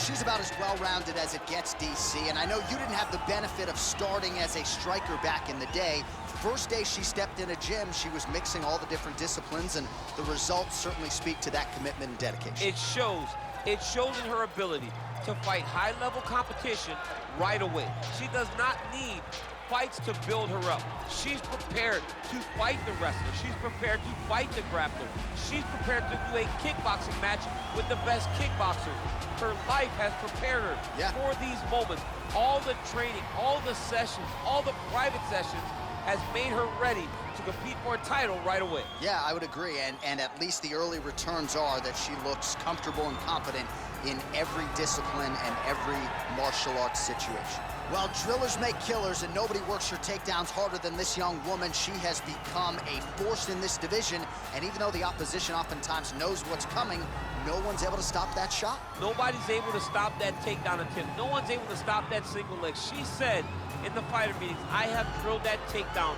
she's about as well-rounded as it gets, DC, and I know you didn't have the benefit of starting as a striker back in the day. First day she stepped in a gym, she was mixing all the different disciplines, and the results certainly speak to that commitment and dedication. It shows. It shows in her ability to fight high-level competition right away. She does not need fights to build her up. She's prepared to fight the wrestler. She's prepared to fight the grappler. She's prepared to do a kickboxing match with the best kickboxer. Her life has prepared her for these moments. All the training, all the sessions, all the private sessions has made her ready to compete for a title right away. Yeah, I would agree, and at least the early returns are that she looks comfortable and confident in every discipline and every martial arts situation. Well, drillers make killers, and nobody works her takedowns harder than this young woman. She has become a force in this division, and even though the opposition oftentimes knows what's coming, no one's able to stop that shot. Nobody's able to stop that takedown attempt. No one's able to stop that single leg. She said in the fighter meetings, I have drilled that takedown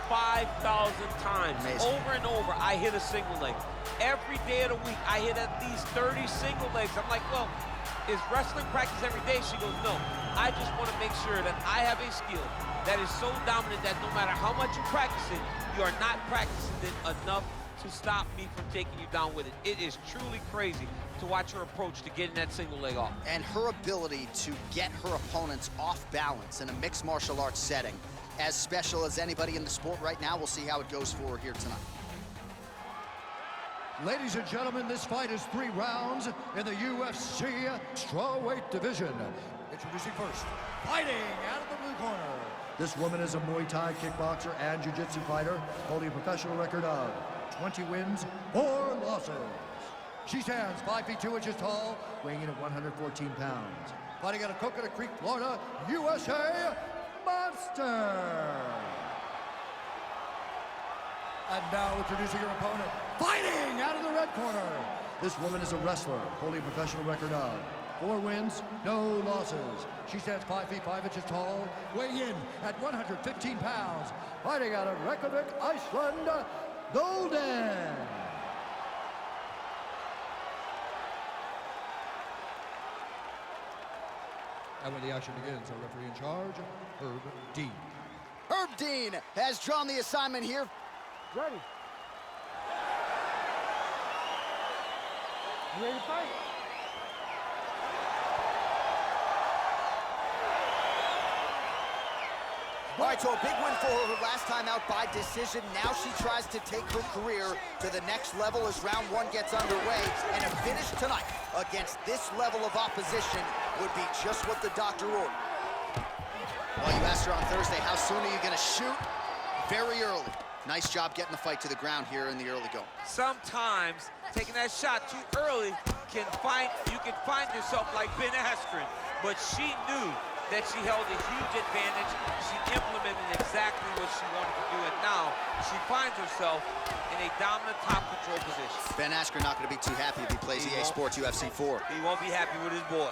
5,000 times. Amazing. Over and over, I hit a single leg. Every day of the week, I hit at least 30 single legs. I'm like, well, is wrestling practice every day? She goes, no. I just want to make sure that I have a skill that is so dominant that no matter how much you practice it, you are not practicing it enough to stop me from taking you down with it. It is truly crazy to watch her approach to getting that single leg off. And her ability to get her opponents off balance in a mixed martial arts setting, as special as anybody in the sport right now. We'll see how it goes for her here tonight. Ladies and gentlemen, this fight is 3 rounds in the UFC strawweight division. Introducing first, fighting out of the blue corner. This woman is a Muay Thai kickboxer and jiu-jitsu fighter, holding a professional record of 20 wins, 4 losses. She stands 5 feet 2 inches tall, weighing in at 114 pounds. Fighting out of Coconut Creek, Florida, USA, Monster. And now introducing her opponent, fighting out of the red corner. This woman is a wrestler, holding a professional record of 4 wins, no losses. She stands 5 feet 5 inches tall, weighing in at 115 pounds. Fighting out of Reykjavik, Iceland, Golden. And when the action begins, our referee in charge, Herb Dean. Herb Dean has drawn the assignment here. Ready. You ready to fight? All right, so a big win for her last time out by decision. Now she tries to take her career to the next level as round 1 gets underway. And a finish tonight against this level of opposition would be just what the doctor ordered. Well, you asked her on Thursday, how soon are you going to shoot? Very early. Nice job getting the fight to the ground here in the early go. Sometimes taking that shot too early you can find yourself like Ben Askren, but she knew that she held a huge advantage. She implemented exactly what she wanted to do, and now she finds herself in a dominant top control position. Ben Askren not going to be too happy if he plays EA Sports UFC 4. He won't be happy with his boy.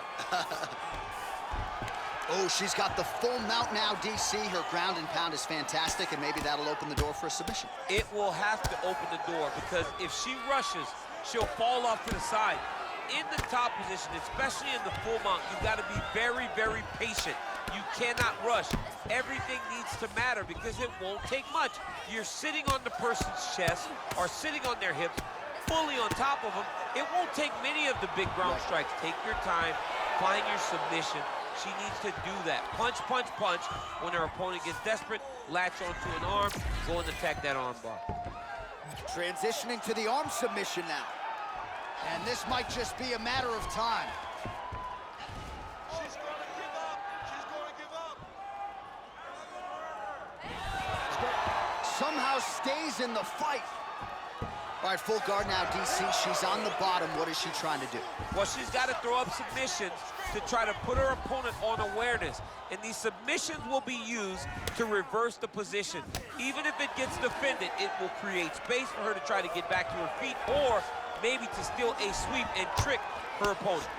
Oh, she's got the full mount now, DC. Her ground and pound is fantastic, and maybe that'll open the door for a submission. It will have to open the door, because if she rushes, she'll fall off to the side. In the top position, especially in the full mount, you've got to be very, very patient. You cannot rush. Everything needs to matter, because it won't take much. You're sitting on the person's chest or sitting on their hips, fully on top of them. It won't take many of the big ground strikes. Take your time, find your submission. She needs to do that. Punch, punch, punch. When her opponent gets desperate, latch onto an arm, go and attack that arm bar. Transitioning to the arm submission now. And this might just be a matter of time. She's gonna give up. She's gonna give up. Somehow stays in the fight. All right, full guard now, DC. She's on the bottom. What is she trying to do? Well, she's got to throw up submissions to try to put her opponent on awareness. And these submissions will be used to reverse the position. Even if it gets defended, it will create space for her to try to get back to her feet, or maybe to steal a sweep and trick her opponent.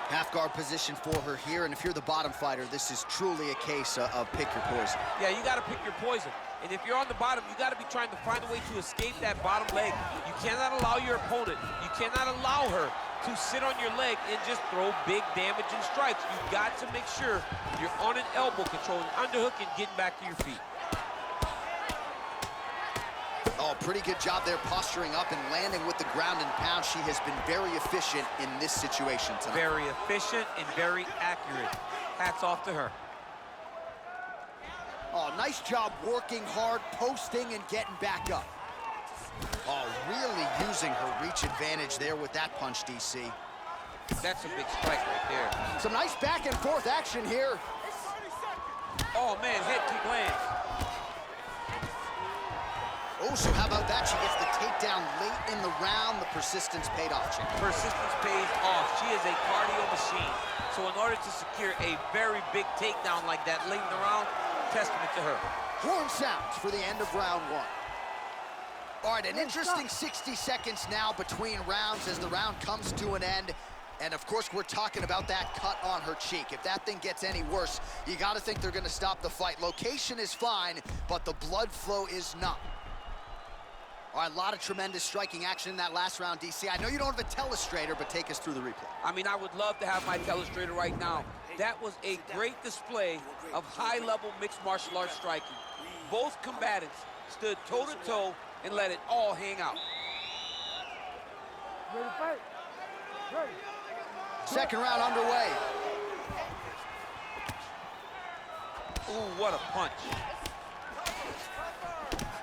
Half guard position for her here, and if you're the bottom fighter, this is truly a case of pick your poison. Yeah, you got to pick your poison. And if you're on the bottom, you got to be trying to find a way to escape that bottom leg. You cannot allow your opponent, you cannot allow her to sit on your leg and just throw big damaging strikes. You've got to make sure you're on an elbow, controlling underhook and getting back to your feet. Oh, pretty good job there posturing up and landing with the ground and pound. She has been very efficient in this situation tonight. Very efficient and very accurate. Hats off to her. Oh, nice job working hard, posting, and getting back up. Oh, really using her reach advantage there with that punch, DC. That's a big strike right there. Some nice back and forth action here. Oh, man, head kick lands. Oh, so how about that? She gets the takedown late in the round. The persistence paid off, champ. Persistence pays off. She is a cardio machine. So in order to secure a very big takedown like that late in the round, testament to her. Horn sounds for the end of round one. All right, an interesting 60 seconds now between rounds as the round comes to an end. And of course, we're talking about that cut on her cheek. If that thing gets any worse, you got to think they're going to stop the fight. Location is fine, but the blood flow is not. All right, a lot of tremendous striking action in that last round, DC. I know you don't have a telestrator, but take us through the replay. I mean, I would love to have my telestrator right now. That was a great display of high-level mixed martial arts striking. Both combatants stood toe-to-toe and let it all hang out. Ready to fight? Ready. Second round underway. Ooh, what a punch.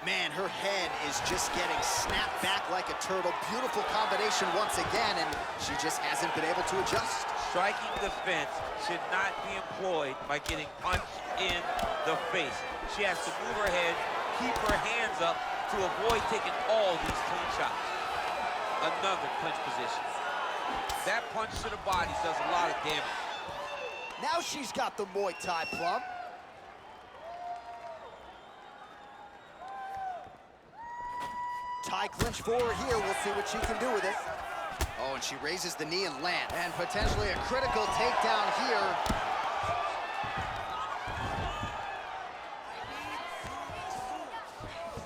Man, her head is just getting snapped back like a turtle. Beautiful combination once again, and she just hasn't been able to adjust. Striking defense should not be employed by getting punched in the face. She has to move her head, keep her hands up to avoid taking all these clean shots. Another clinch position. That punch to the body does a lot of damage. Now she's got the Muay Thai plum. Thai clinch for her here. We'll see what she can do with it. Oh, and she raises the knee and lands. And potentially a critical takedown here.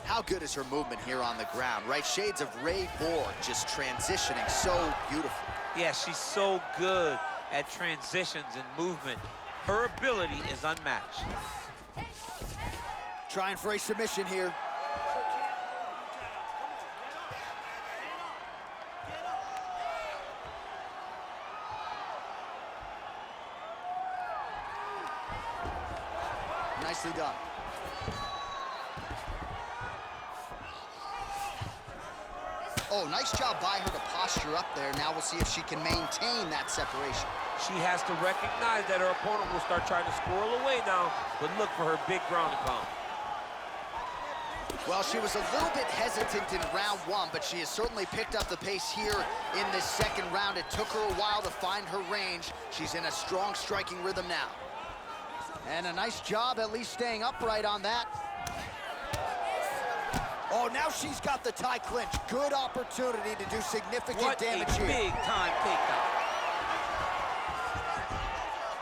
How good is her movement here on the ground, right? Shades of Ray Borg, just transitioning so beautifully. Yeah, she's so good at transitions and movement. Her ability is unmatched. Trying for a submission here. Nicely done. Oh, nice job by her to posture up there. Now we'll see if she can maintain that separation. She has to recognize that her opponent will start trying to squirrel away now, but look for her big ground and pound. Well, she was a little bit hesitant in round one, but she has certainly picked up the pace here in this second round. It took her a while to find her range. She's in a strong striking rhythm now. And a nice job at least staying upright on that. Oh, now she's got the Thai clinch. Good opportunity to do significant damage here. What a big-time takedown.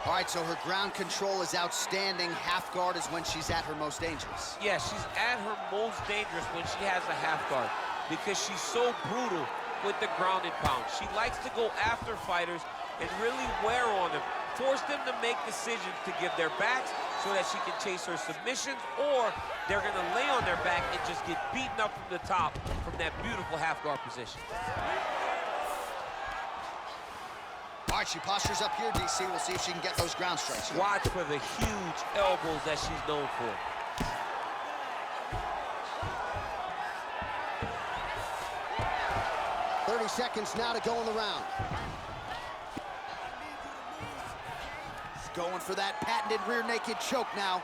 All right, so her ground control is outstanding. Half guard is when she's at her most dangerous. Yeah, she's at her most dangerous when she has a half guard because she's so brutal with the ground and pound. She likes to go after fighters and really wear on them, force them to make decisions to give their backs so that she can chase her submissions, or they're going to lay on their back and just get beaten up from the top from that beautiful half guard position. All right, she postures up here, DC. We'll see if she can get those ground strikes. Watch for the huge elbows that she's known for. Seconds now to go in the round. Going for that patented rear naked choke now.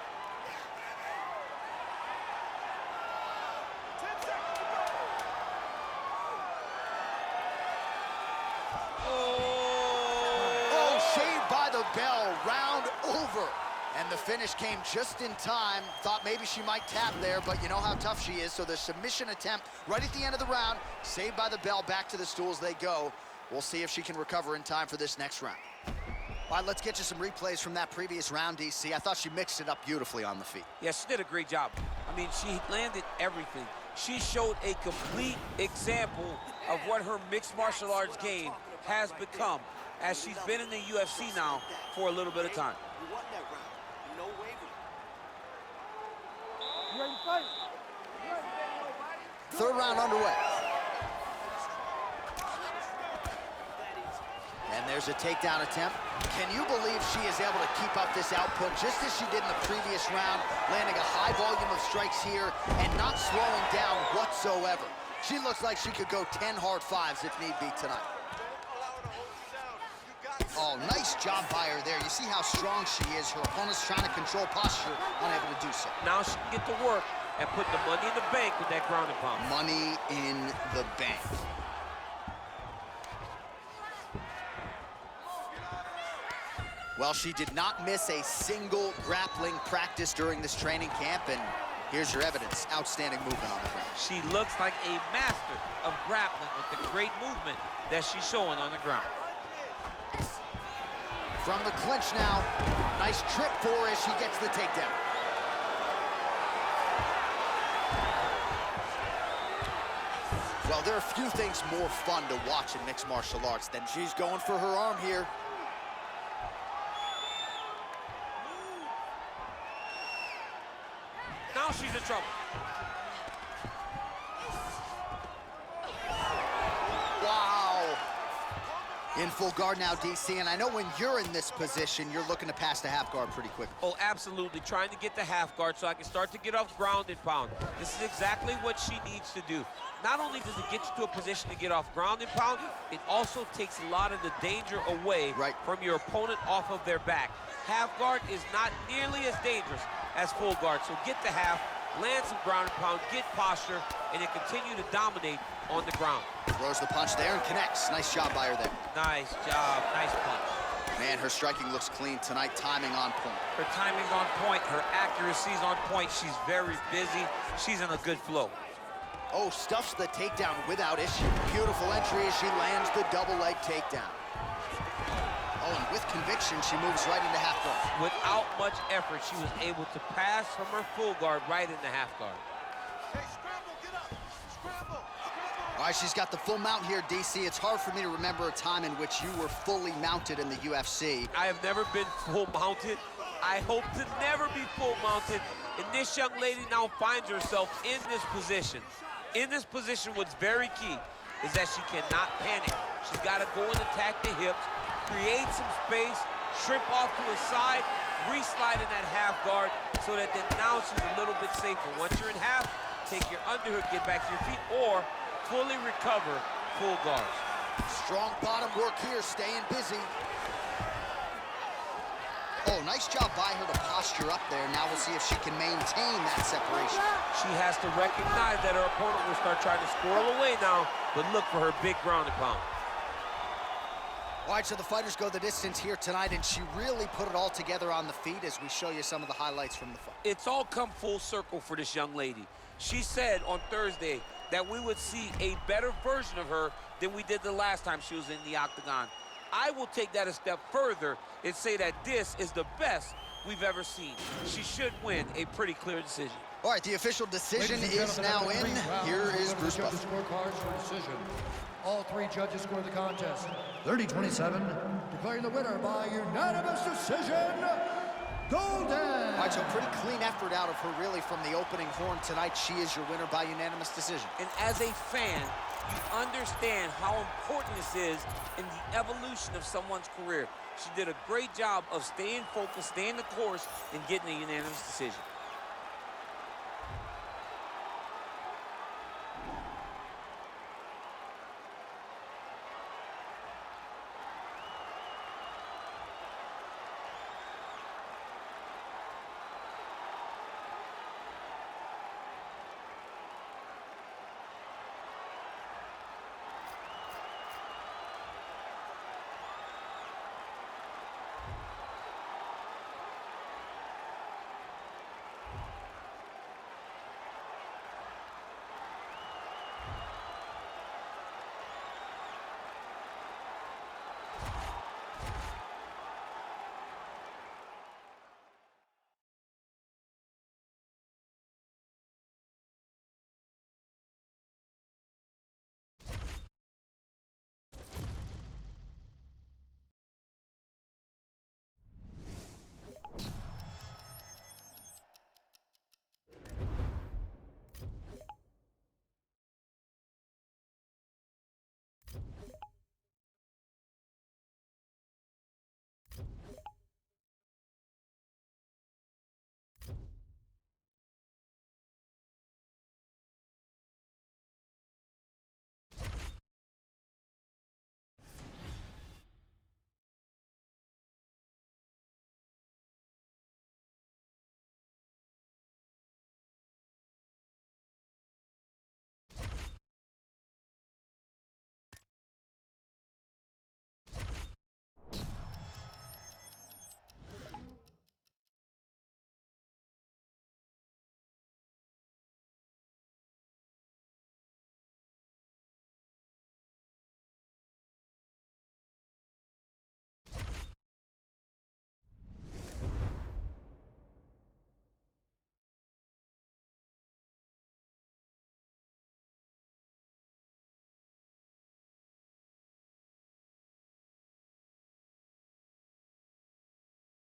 Oh, shaved by the bell. Round over. And the finish came just in time. Thought maybe she might tap there, but you know how tough she is. So the submission attempt right at the end of the round, saved by the bell, back to the stools they go. We'll see if she can recover in time for this next round. All right, let's get you some replays from that previous round, DC. I thought she mixed it up beautifully on the feet. Yeah, she did a great job. I mean, she landed everything. She showed a complete example of what her mixed martial arts game has become as she's been in the UFC now for a little bit of time. You won that round. No wavering. You ready to fight? Third round underway. And there's a takedown attempt. Can you believe she is able to keep up this output just as she did in the previous round, landing a high volume of strikes here and not slowing down whatsoever? She looks like she could go 10 hard fives if need be tonight. Oh, nice job by her there. You see how strong she is. Her opponent's trying to control posture, unable to do so. Now she can get to work and put the money in the bank with that ground and pound. Money in the bank. Well, she did not miss a single grappling practice during this training camp, and here's your evidence. Outstanding movement on the ground. She looks like a master of grappling with the great movement that she's showing on the ground. From the clinch now. Nice trip for her as she gets the takedown. Well, there are few things more fun to watch in mixed martial arts than she's going for her arm here. Now she's in trouble. Wow. In full guard now, DC, and I know when you're in this position, you're looking to pass the half guard pretty quick. Oh, absolutely. Trying to get the half guard so I can start to get off ground and pound. This is exactly what she needs to do. Not only does it get you to a position to get off ground and pound, it also takes a lot of the danger away from your opponent off of their back. Half guard is not nearly as dangerous as full guard, so get the half, land some ground and pound, get posture, and then continue to dominate on the ground. Throws the punch there and connects. Nice job by her there. Nice job, nice punch. Man, her striking looks clean tonight, timing on point. Her timing's on point, her accuracy's on point. She's very busy, she's in a good flow. Oh, stuffs the takedown without issue. Beautiful entry as she lands the double leg takedown. Oh, and with conviction, she moves right into half guard. Without much effort, she was able to pass from her full guard right into half guard. Hey, scramble, get up. Scramble, scramble. All right, she's got the full mount here, DC. It's hard for me to remember a time in which you were fully mounted in the UFC. I have never been full mounted. I hope to never be full mounted. And this young lady now finds herself in this position. In this position, what's very key is that she cannot panic. She's got to go and attack the hips, create some space, shrimp off to the side, re-slide in that half guard so that then now she's a little bit safer. Once you're in half, take your underhook, get back to your feet, or fully recover full guards. Strong bottom work here, staying busy. Oh, nice job by her to posture up there. Now we'll see if she can maintain that separation. She has to recognize that her opponent will start trying to squirrel away now, but look for her big ground and pound. All right, so the fighters go the distance here tonight, and she really put it all together on the feet as we show you some of the highlights from the fight. It's all come full circle for this young lady. She said on Thursday that we would see a better version of her than we did the last time she was in the octagon. I will take that a step further and say that this is the best we've ever seen. She should win a pretty clear decision. All right, the official decision is now in. Here is Bruce Buffer. Scorecards for decision. All three judges score the contest. 30-27, declaring the winner by unanimous decision, Golden. All right, so pretty clean effort out of her really from the opening horn tonight. She is your winner by unanimous decision. And as a fan, you understand how important this is in the evolution of someone's career. She did a great job of staying focused, staying the course, and getting a unanimous decision.